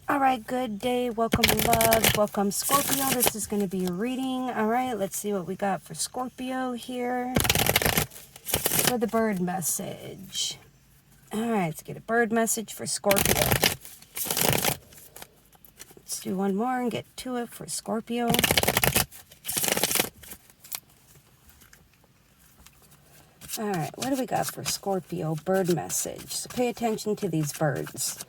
All right, good day. Welcome, love. Welcome, Scorpio. This is going to be a reading. All right, let's see what we got for Scorpio here for the bird message. All right, let's get a bird message for Scorpio. Let's do one more and get to it for Scorpio. All right, what do we got for Scorpio bird message? So pay attention to these birds.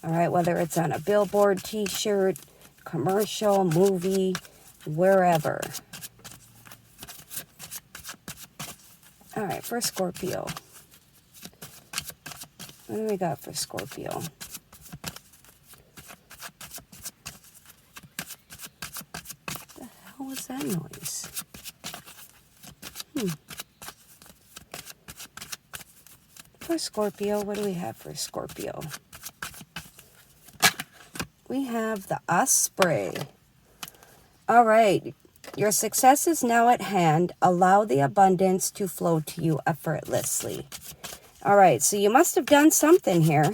All right, whether it's on a billboard, t-shirt, commercial, movie, wherever. All right, for Scorpio. What do we got for Scorpio? What the hell was that noise? For Scorpio, what do we have for Scorpio? We have the Osprey. All right. Your success is now at hand. Allow the abundance to flow to you effortlessly. All right. So you must have done something here.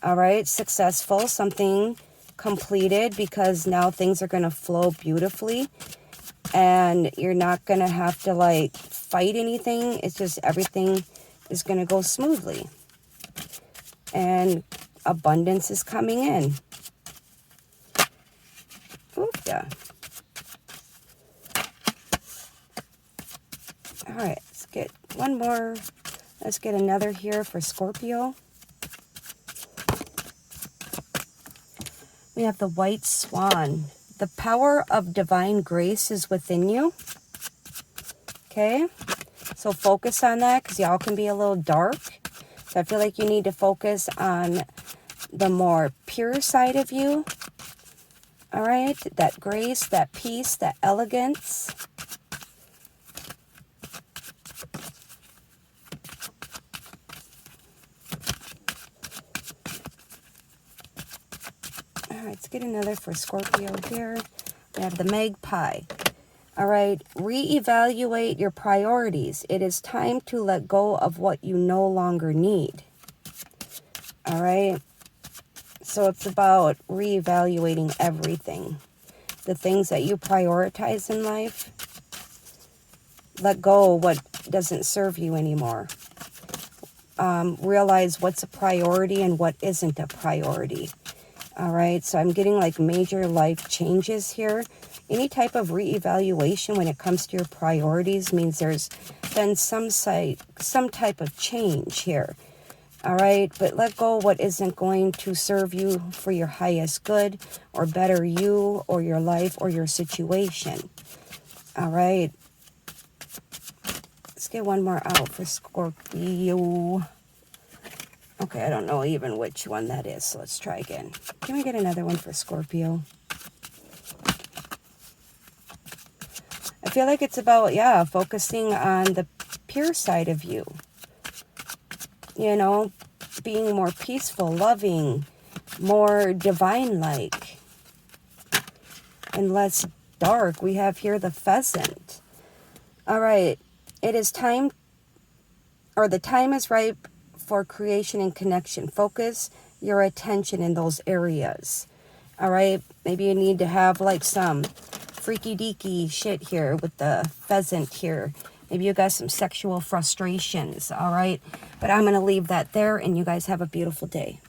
All right. Successful. Something completed, because now things are going to flow beautifully. And you're not going to have to like fight anything. It's just everything is going to go smoothly. And abundance is coming in. Yeah. All right, let's get one more. Let's get another here for Scorpio. We have the White Swan. The power of divine grace is within you. Okay, so focus on that, because y'all can be a little dark. So I feel like you need to focus on the more pure side of you. All right, that grace, that peace, that elegance. All right, let's get another for Scorpio here. We have the Magpie. All right, reevaluate your priorities. It is time to let go of what you no longer need. All right. So it's about reevaluating everything. The things that you prioritize in life. Let go of what doesn't serve you anymore. Realize what's a priority and what isn't a priority. All right, so I'm getting like major life changes here. Any type of reevaluation when it comes to your priorities means there's been some type of change here. All right, but let go of what isn't going to serve you for your highest good or better you or your life or your situation. All right. Let's get one more out for Scorpio. Okay, I don't know even which one that is, so let's try again. Can we get another one for Scorpio? I feel like it's about, yeah, focusing on the pure side of you. You know, being more peaceful, loving, more divine-like, and less dark. We have here the Pheasant. All right, it is time, or the time is ripe for creation and connection. Focus your attention in those areas. All right, maybe you need to have like some freaky deaky shit here with the Pheasant here. Maybe you got some sexual frustrations, all right? But I'm going to leave that there, and you guys have a beautiful day.